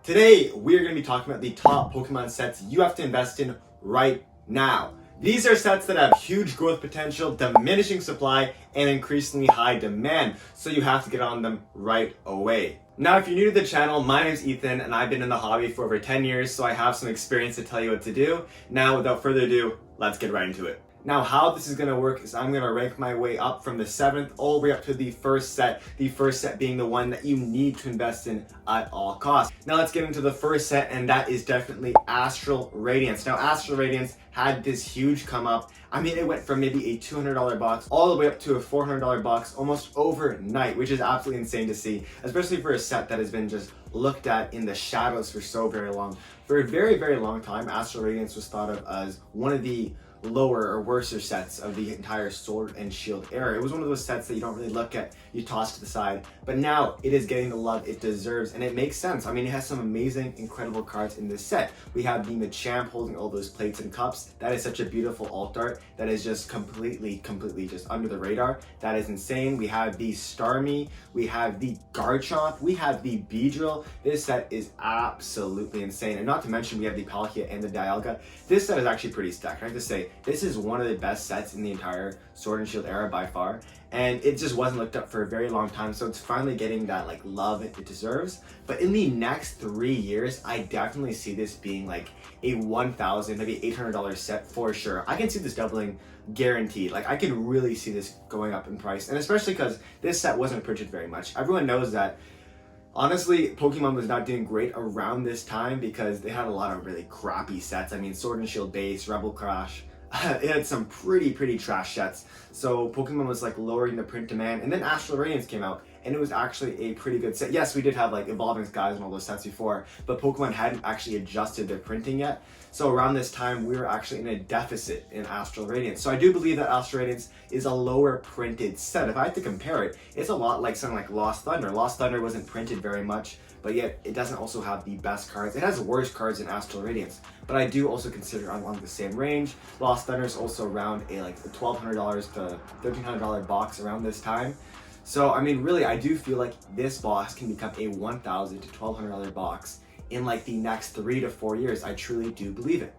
Today, we're going to be talking about the top Pokemon sets you have to invest in right now. These are sets that have huge growth potential, diminishing supply, and increasingly high demand, so you have to get on them right away. Now, if you're new to the channel, my name's Ethan, and I've been in the hobby for over 10 years, so I have some experience to tell you what to do. Now, without further ado, let's get right into it. Now, how this is going to work is I'm going to rank my way up from the 7th all the way up to the first set being the one that you need to invest in at all costs. Now, let's get into the first set, and that is definitely Astral Radiance. Now, Astral Radiance had this huge come up. I mean, it went from maybe a $200 box all the way up to a $400 box almost overnight, which is absolutely insane to see, especially for a set that has been just looked at in the shadows for so very long. For a very, very long time, Astral Radiance was thought of as one of the lower or worser sets of the entire Sword and Shield era. It was one of those sets that you don't really look at, you toss to the side, but now it is getting the love it deserves, and it makes sense. I mean, it has some amazing, incredible cards in this set. We have the Machamp holding all those plates and cups. That is such a beautiful alt art that is just completely just under the radar. That is insane. We have the Starmie, we have the Garchomp, we have the Beedrill. This set is absolutely insane, and not to mention we have the Palkia and the Dialga. This set is actually pretty stacked. I have to say, this is one of the best sets in the entire Sword and Shield era by far, and it just wasn't looked up for a very long time, so it's finally getting that like love it deserves. But in the next 3 years, I definitely see this being like a $1,000, maybe $800 set for sure. I can see this doubling guaranteed. Like, I can really see this going up in price, and especially because this set wasn't printed very much. Everyone knows that. Honestly, Pokemon was not doing great around this time because they had a lot of really crappy sets. I mean, Sword and Shield Base, Rebel Crash, it had some pretty trash sets. So Pokemon was like lowering the print demand, and then Astral Radiance came out, and it was actually a pretty good set. Yes, we did have like Evolving Skies and all those sets before, but Pokemon hadn't actually adjusted their printing yet. So around this time, we were actually in a deficit in Astral Radiance. So I do believe that Astral Radiance is a lower printed set. If I had to compare it, it's a lot like something like Lost Thunder. Lost Thunder wasn't printed very much, but yet it doesn't also have the best cards. It has worse cards than Astral Radiance, but I do also consider it along the same range. Lost Thunder is also around a like $1,200 to $1,300 box around this time. So I mean, really, I do feel like this box can become a $1,000 to $1,200 box in like the next 3 to 4 years. I truly do believe it.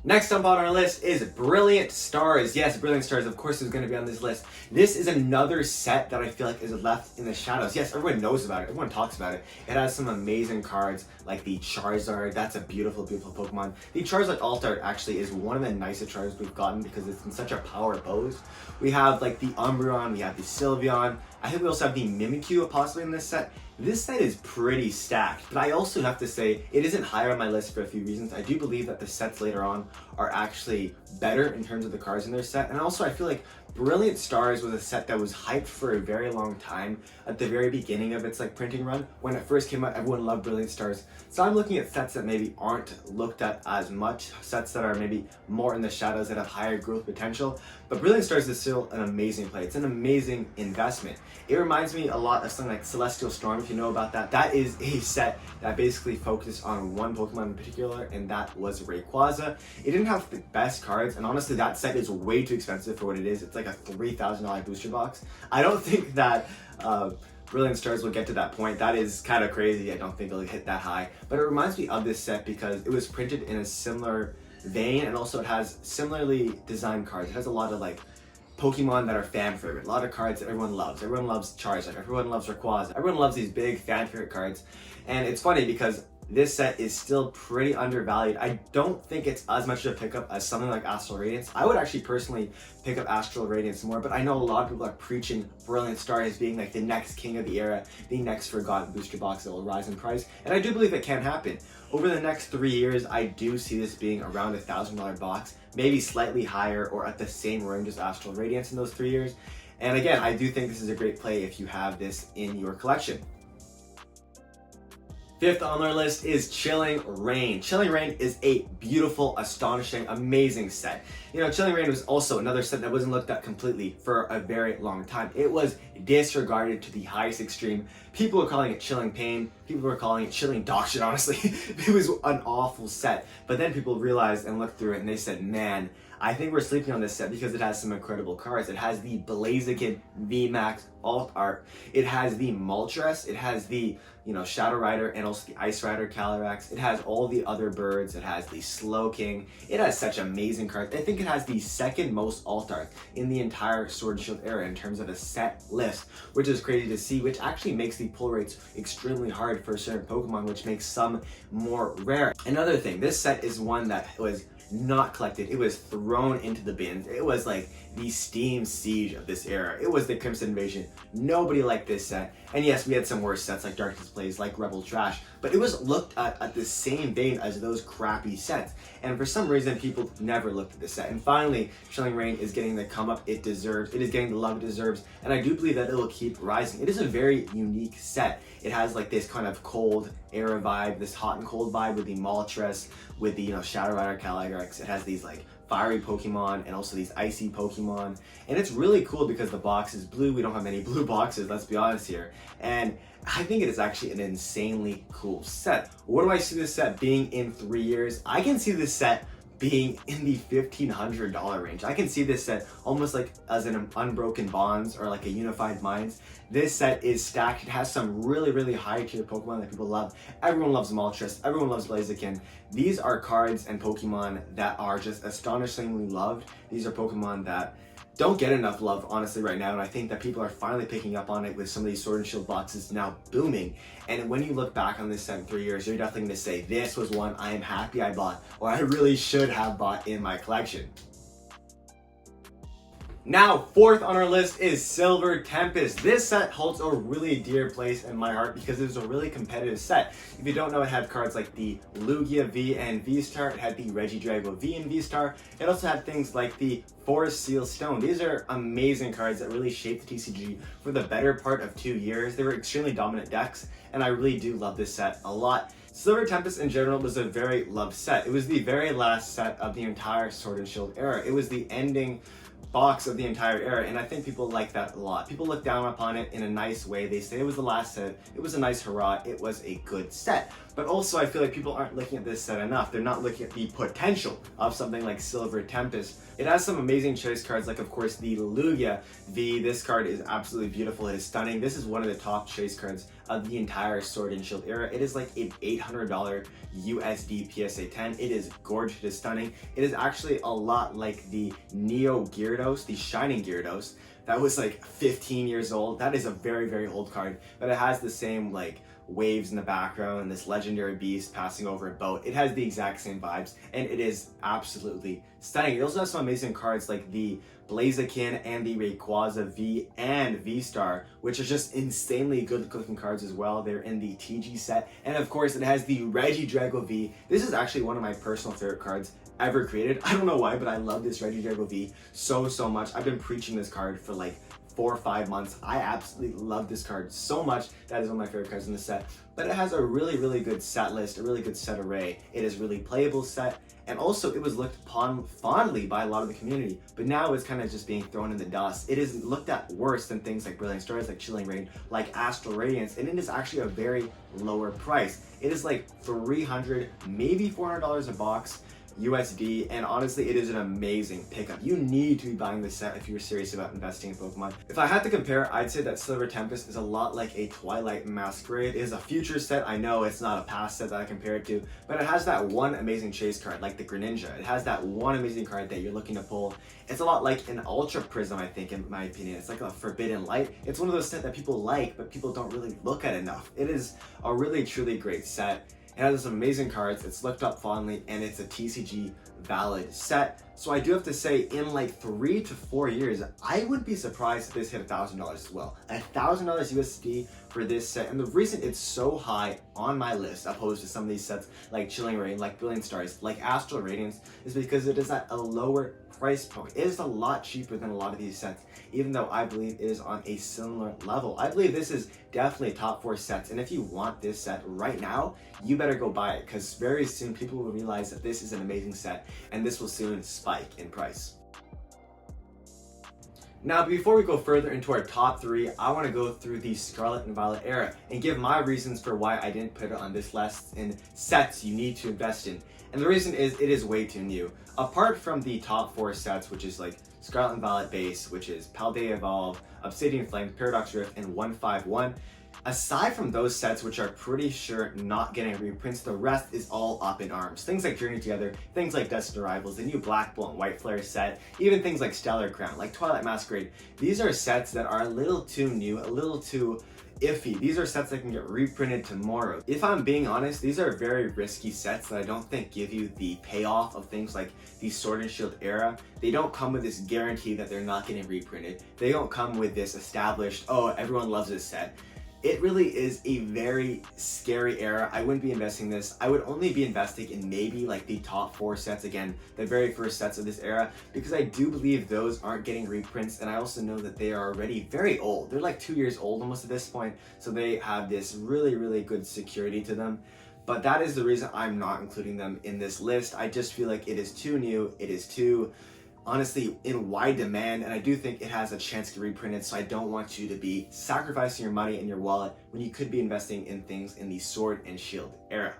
Next up on our list is Brilliant Stars. Yes, Brilliant Stars, of course, is going to be on this list. This is another set that I feel like is left in the shadows. Yes, everyone knows about it. Everyone talks about it. It has some amazing cards like the Charizard. That's a beautiful Pokemon. The Charizard alt art actually is one of the nicest Charizards we've gotten because it's in such a power pose. We have like the Umbreon, we have the Sylveon. I think we also have the Mimikyu possibly in this set. This set is pretty stacked, but I also have to say it isn't higher on my list for a few reasons. I do believe that the sets later on are actually better in terms of the cards in their set, and also I feel like Brilliant Stars was a set that was hyped for a very long time at the very beginning of its like printing run. When it first came out, everyone loved Brilliant Stars. So I'm looking at sets that maybe aren't looked at as much, sets that are maybe more in the shadows that have higher growth potential. But Brilliant Stars is still an amazing play. It's an amazing investment. It reminds me a lot of something like Celestial Storm, if you know about that. That is a set that basically focused on one Pokemon in particular, and that was Rayquaza. It didn't have the best cards, and honestly, that set is way too expensive for what it is. It's like a $3,000 booster box. I don't think that Brilliant Stars will get to that point. That is kind of crazy. I don't think it'll hit that high. But it reminds me of this set because it was printed in a similar vein, and also it has similarly designed cards. It has a lot of like Pokemon that are fan favorite, a lot of cards that everyone loves. Everyone loves Charizard, everyone loves Rayquaza, everyone loves these big fan favorite cards. And it's funny because this set is still pretty undervalued. I don't think it's as much of a pickup as something like Astral Radiance. I would actually personally pick up Astral Radiance more, but I know a lot of people are preaching Brilliant Star as being like the next king of the era, the next forgotten booster box that will rise in price, and I do believe it can happen. Over the next 3 years, I do see this being around a $1,000 box, maybe slightly higher or at the same range as Astral Radiance in those 3 years. And again, I do think this is a great play if you have this in your collection. Fifth on our list is Chilling Reign. Chilling Reign is a beautiful, astonishing, amazing set. You know, Chilling Reign was also another set that wasn't looked at completely for a very long time. It was disregarded to the highest extreme. People were calling it Chilling Pain. People were calling it Chilling Dog Shit, honestly. It was an awful set. But then people realized and looked through it and they said, man, I think we're sleeping on this set because it has some incredible cards. It has the Blaziken VMAX alt art. It has the Moltres. It has the, Shadow Rider and also the Ice Rider Calyrex. It has all the other birds. It has the Slowking. It has such amazing cards. I think it has the second most alt art in the entire Sword and Shield era in terms of a set list, which is crazy to see, which actually makes the pull rates extremely hard for certain Pokemon, which makes some more rare. Another thing, this set is one that was not collected. It was thrown into the bins. It was like the Steam siege of this era. It was the Crimson Invasion. Nobody liked this set. And yes, we had some worse sets like Dark Displays, like Rebel Trash, but it was looked at the same vein as those crappy sets. And for some reason, people never looked at this set. And finally, Chilling Reign is getting the come up it deserves. It is getting the love it deserves. And I do believe that it will keep rising. It is a very unique set. It has like this kind of cold era vibe, this hot and cold vibe with the Moltres, with the Shadow Rider Calyrex. It has these like fiery Pokemon and also these icy Pokemon. And it's really cool because the box is blue. We don't have many blue boxes, let's be honest here. And I think it is actually an insanely cool set. Where do I see this set being in 3 years? I can see this set being in the $1,500 range. I can see this set almost like as an Unbroken Bonds or like a Unified Minds. This set is stacked. It has some really high tier Pokemon that people love. Everyone loves Moltres. Everyone loves Blaziken. These are cards and Pokemon that are just astonishingly loved. These are Pokemon that don't get enough love, honestly, right now, and I think that people are finally picking up on it with some of these Sword and Shield boxes now booming. And when you look back on this set in 3 years, you're definitely going to say, this was one I am happy I bought, or I really should have bought in my collection. Now, fourth on our list is Silver Tempest. This set holds a really dear place in my heart because it was a really competitive set. If you don't know, it had cards like the Lugia V and V-Star. It had the Regidrago V and V-Star. It also had things like the Forest Seal Stone. These are amazing cards that really shaped the TCG for the better part of 2 years. They were extremely dominant decks, and I really do love this set a lot. Silver Tempest in general was a very loved set. It was the very last set of the entire Sword and Shield era. It was the ending box of the entire era, and I think people like that a lot. People look down upon it in a nice way. They say it was the last set, it was a nice hurrah, it was a good set. But also I feel like people aren't looking at this set enough. They're not looking at the potential of something like Silver Tempest. It has some amazing choice cards, like of course the Lugia V. This card is absolutely beautiful. It is stunning. This is one of the top chase cards of the entire Sword and Shield era. It is like an $800 USD PSA 10. It is gorgeous, it is stunning. It is actually a lot like the Neo Gyarados, the Shining Gyarados, that was like 15 years old. That is a very old card, but it has the same like waves in the background and this legendary beast passing over a boat. It has the exact same vibes, and it is absolutely stunning. It also has some amazing cards like the Blaziken and the Rayquaza V and V-Star, which are just insanely good looking cards as well. They're in the TG set. And of course, it has the Regidrago V. This is actually one of my personal favorite cards ever created. I don't know why, but I love this Regidrago V so much. I've been preaching this card for like 4 or 5 months. I absolutely love this card so much. That is one of my favorite cards in the set. But it has a really good set list, a really good set array. It is really playable set, and also it was looked upon fondly by a lot of the community, but now it's kind of just being thrown in the dust. It is looked at worse than things like Brilliant Stars, like Chilling Reign, like Astral Radiance, and it is actually a very lower price. It is like $300, maybe $400 a box USD, and honestly it is an amazing pickup. You need to be buying this set if you're serious about investing in Pokemon. If I had to compare, I'd say that Silver Tempest is a lot like a Twilight Masquerade. It is a future set. I know it's not a past set that I compare it to, but it has that one amazing chase card like the Greninja. It has that one amazing card that you're looking to pull. It's a lot like an Ultra Prism, I think, in my opinion. It's like a Forbidden Light. It's one of those sets that people like, but people don't really look at enough. It is a really truly great set. It has some amazing cards, it's looked up fondly, and it's a TCG valid set. So I do have to say, in like 3 to 4 years, I would be surprised if this hit $1,000 as well. $1,000 USD for this set. And the reason it's so high on my list, opposed to some of these sets like Chilling Reign, like Brilliant Stars, like Astral Radiance, is because it is at a lower price point. It is a lot cheaper than a lot of these sets, even though I believe it is on a similar level. I believe this is definitely top 4 sets, and if you want this set right now, you better go buy it, because very soon people will realize that this is an amazing set, and this will soon spike in price. Now, before we go further into our top 3, I want to go through the Scarlet and Violet era and give my reasons for why I didn't put it on this list in sets you need to invest in. And the reason is it is way too new. Apart from the top 4 sets, which is like Scarlet and Violet base, which is Paldea Evolve, Obsidian Flame, Paradox Rift, and 151, Aside from those sets, which are pretty sure not getting reprints, the rest is all up in arms. Things like Journey Together, things like Destined Arrivals, the new Black Bolt and White Flare set, even things like Stellar Crown, like Twilight Masquerade. These are sets that are a little too new, a little too iffy. These are sets that can get reprinted tomorrow. If I'm being honest, these are very risky sets that I don't think give you the payoff of things like the Sword and Shield era. They don't come with this guarantee that they're not getting reprinted. They don't come with this established, oh, everyone loves this set. It really is a very scary era. I wouldn't be investing in this. I would only be investing in maybe like the top 4 sets, again, the very first sets of this era, because I do believe those aren't getting reprints, and I also know that they are already very old. They're like 2 years old almost at this point, so they have this really, really good security to them. But that is the reason I'm not including them in this list. I just feel like it is too new, it is too honestly in wide demand, and I do think it has a chance to get reprinted, so I don't want you to be sacrificing your money and your wallet when you could be investing in things in the Sword and Shield era.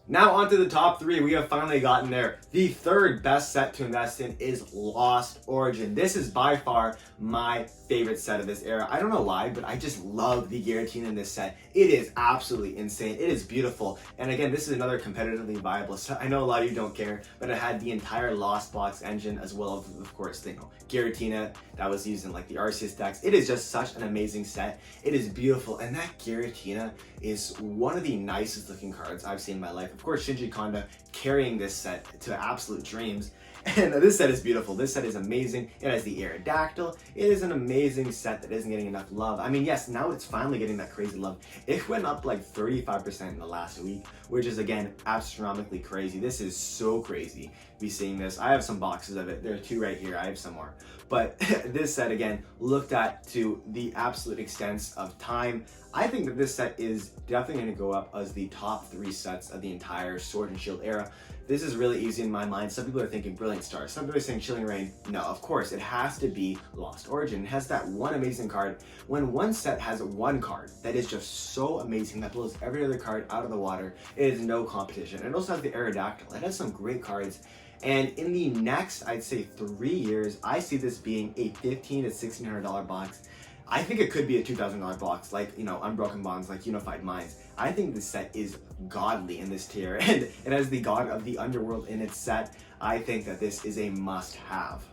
Now onto the top 3, we have finally gotten there. The third best set to invest in is Lost Origin. This is by far my favorite set of this era. I don't know why, but I just love the Giratina in this set. It is absolutely insane. It is beautiful. And again, this is another competitively viable set. I know a lot of you don't care, but it had the entire Lost Box engine as well as, of course, Giratina that was used in like the Arceus decks. It is just such an amazing set. It is beautiful, and that Giratina is one of the nicest looking cards I've seen in my life. Of course, Shinji Konda carrying this set to absolute dreams. And this set is beautiful. This set is amazing. It has the Aerodactyl. It is an amazing set that isn't getting enough love. I mean, yes, now it's finally getting that crazy love. It went up like 35% in the last week, which is, again, astronomically crazy. This is so crazy to be seeing this. I have some boxes of it. There are 2 right here. I have some more. But this set, again, looked at to the absolute extents of time. I think that this set is definitely going to go up as the top 3 sets of the entire Sword and Shield era. This is really easy in my mind. Some people are thinking Brilliant Stars. Some people are saying Chilling Reign. No, of course, it has to be Lost Origin. It has that one amazing card. When one set has one card that is just so amazing that blows every other card out of the water, it is no competition. It also has the Aerodactyl. It has some great cards. And in the next, I'd say 3 years, I see this being a $1,500 to $1,600 box. I think it could be a $2,000 box, like, Unbroken Bonds, like Unified Minds. I think this set is godly in this tier, and it has the God of the Underworld in its set. I think that this is a must-have.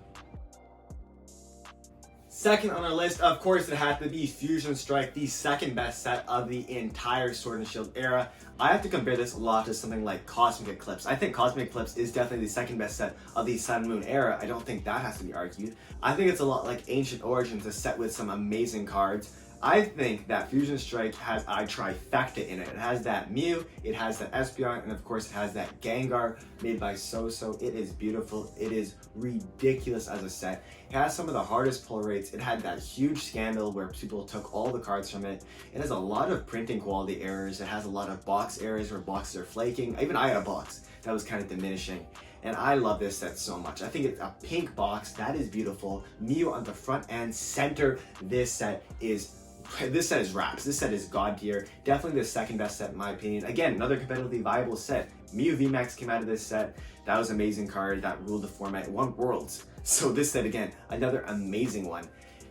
Second on our list, of course, it had to be Fusion Strike, the second best set of the entire Sword and Shield era. I have to compare this a lot to something like Cosmic Eclipse. I think Cosmic Eclipse is definitely the second best set of the Sun and Moon era. I don't think that has to be argued. I think it's a lot like Ancient Origins, a set with some amazing cards. I think that Fusion Strike has a trifecta in it. It has that Mew, it has that Espeon, and of course it has that Gengar made by So-So. It is beautiful. It is ridiculous as a set. It has some of the hardest pull rates. It had that huge scandal where people took all the cards from it. It has a lot of printing quality errors. It has a lot of box errors where boxes are flaking. Even I had a box that was kind of diminishing. And I love this set so much. I think it's a pink box. That is beautiful. Mew on the front and center. This set is raps. This set is god tier. Definitely the second best set in my opinion. Again, another competitively viable set. Mew VMAX came out of this set. That was an amazing card that ruled the format. It won Worlds. So this set, again, another amazing one.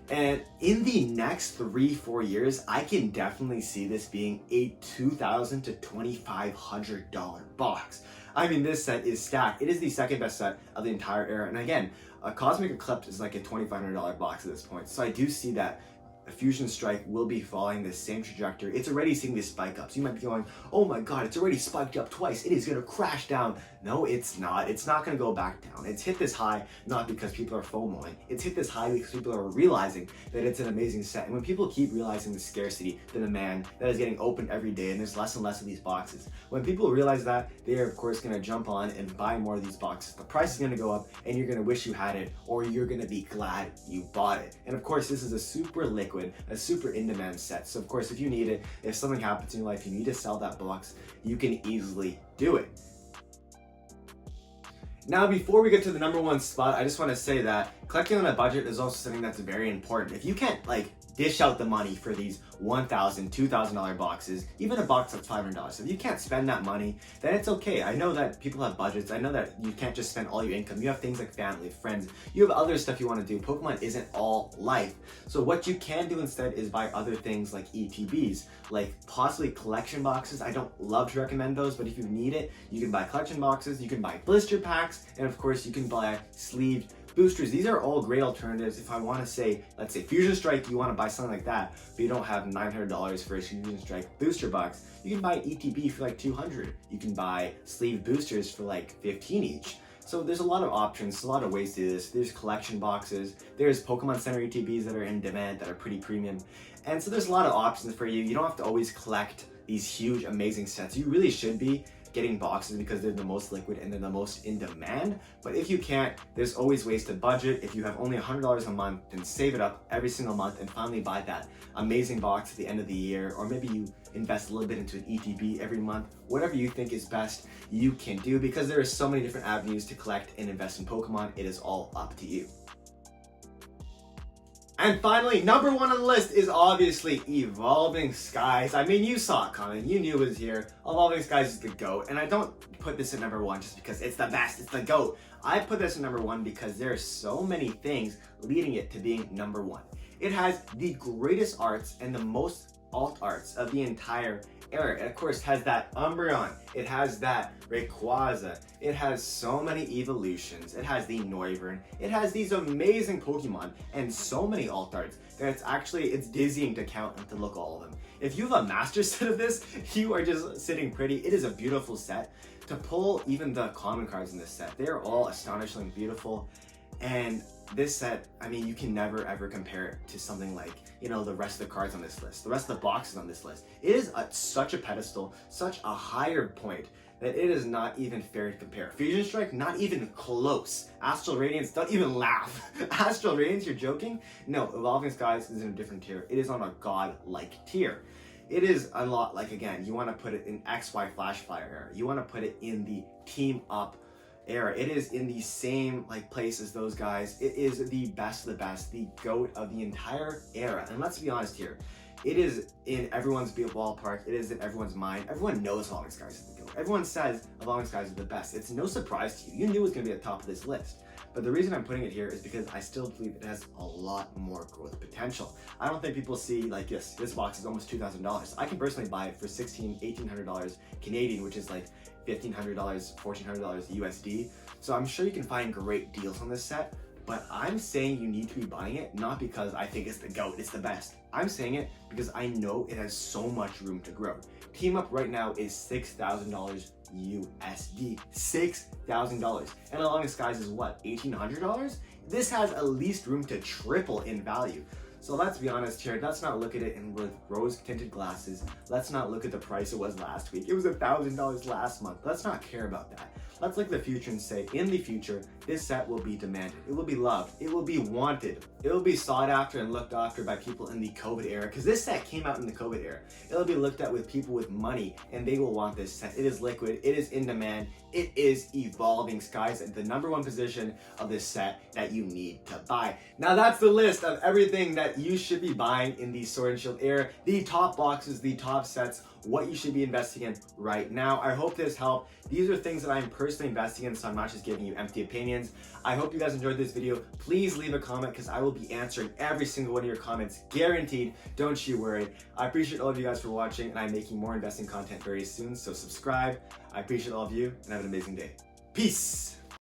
And in the next 3-4 years, I can definitely see this being a $2,000 to $2,500 box. I mean, this set is stacked. It is the second best set of the entire era. And again, a Cosmic Eclipse is like a $2,500 box at this point. So I do see that a Fusion Strike will be following the same trajectory. It's already seeing these spike ups. You might be going, oh my god, it's already spiked up twice. It is going to crash down. No, it's not. It's not going to go back down. It's hit this high not because people are FOMOing. It's hit this high because people are realizing that it's an amazing set. And when people keep realizing the scarcity, the demand that is getting opened every day, and there's less and less of these boxes, when people realize that, they are of course going to jump on and buy more of these boxes. The price is going to go up and you're going to wish you had it, or you're going to be glad you bought it. And of course, this is a super liquid, a super in-demand set. So of course, if you need it, if something happens in your life, you need to sell that box, you can easily do it. Now, before we get to the number 1 spot, I just want to say that collecting on a budget is also something that's very important. If you can't dish out the money for these $1,000, $2,000 boxes, even a box that's $500. So if you can't spend that money, then it's okay. I know that people have budgets. I know that you can't just spend all your income. You have things like family, friends. You have other stuff you want to do. Pokemon isn't all life. So what you can do instead is buy other things like ETBs, like possibly collection boxes. I don't love to recommend those, but if you need it, you can buy collection boxes, you can buy blister packs, and of course you can buy sleeved boosters. These are all great alternatives. If I want to say, let's say Fusion Strike, you want to buy something like that, but you don't have $900 for a Fusion Strike booster box, you can buy ETB for like $200. You can buy sleeve boosters for like $15 each. So there's a lot of options, a lot of ways to do this. There's collection boxes, there's Pokemon Center ETBs that are in demand, that are pretty premium. And so there's a lot of options for you. You don't have to always collect these huge, amazing sets. You really should be getting boxes because they're the most liquid and they're the most in demand. But if you can't, there's always ways to budget. If you have only $100 a month, then save it up every single month and finally buy that amazing box at the end of the year. Or maybe you invest a little bit into an ETB every month. Whatever you think is best, you can do, because there are so many different avenues to collect and invest in Pokemon. It is all up to you. And finally, number one on the list is obviously Evolving Skies. I mean, you saw it coming. You knew it was here. Evolving Skies is the GOAT. And I don't put this at number one just because it's the best, it's the GOAT. I put this at number one because there are so many things leading it to being number one. It has the greatest arts and the most alt arts of the entire era. It of course has that Umbreon, it has that Rayquaza, it has so many evolutions, it has the Noivern, it has these amazing Pokemon and so many alt arts that it's dizzying to count and to look at all of them. If you have a master set of this, you are just sitting pretty. It is a beautiful set. To pull even the common cards in this set, they are all astonishingly beautiful. And this set, I mean, you can never ever compare it to something like, you know, the rest of the cards on this list, the rest of the boxes on this list. It is at such a pedestal, such a higher point, that it is not even fair to compare. Fusion Strike, not even close. Astral Radiance, don't even laugh. Astral Radiance, you're joking? No, Evolving Skies is in a different tier. It is on a god-like tier. It is a lot like, again, you want to put it in XY Flash Fire era. You want to put it in the Team Up era. It is in the same like place as those guys. It is the best of the best, the GOAT of the entire era. And let's be honest here, it is in everyone's ballpark. It is in everyone's mind. Everyone knows Evolving Skies is the GOAT. Everyone says Evolving Skies is the best. It's no surprise to you. You knew it was going to be at the top of this list. But the reason I'm putting it here is because I still believe it has a lot more growth potential. I don't think people see like this box is almost $2,000. I can personally buy it for $1,600, $1,800 Canadian, which is like $1,500, $1,400 USD. So I'm sure you can find great deals on this set, but I'm saying you need to be buying it, not because I think it's the GOAT, it's the best. I'm saying it because I know it has so much room to grow. Team Up right now is $6,000 USD, $6,000. And Evolving Skies is what, $1,800? This has at least room to triple in value. So let's be honest here, let's not look at it in with rose-tinted glasses. Let's not look at the price it was last week. It was $1,000 last month. Let's not care about that. Let's look at the future and say, in the future, this set will be demanded. It will be loved. It will be wanted. It will be sought after and looked after by people in the COVID era, because this set came out in the COVID era. It'll be looked at with people with money, and they will want this set. It is liquid. It is in demand. It is Evolving Skies at the number one position of this set that you need to buy. Now that's the list of everything that you should be buying in the Sword and Shield era, the top boxes, the top sets, what you should be investing in right now. I hope this helped. These are things that I'm personally investing in, so I'm not just giving you empty opinions. I hope you guys enjoyed this video. Please leave a comment because I will be answering every single one of your comments, guaranteed. Don't you worry. I appreciate all of you guys for watching, and I'm making more investing content very soon, so subscribe. I appreciate all of you, and have an amazing day. Peace!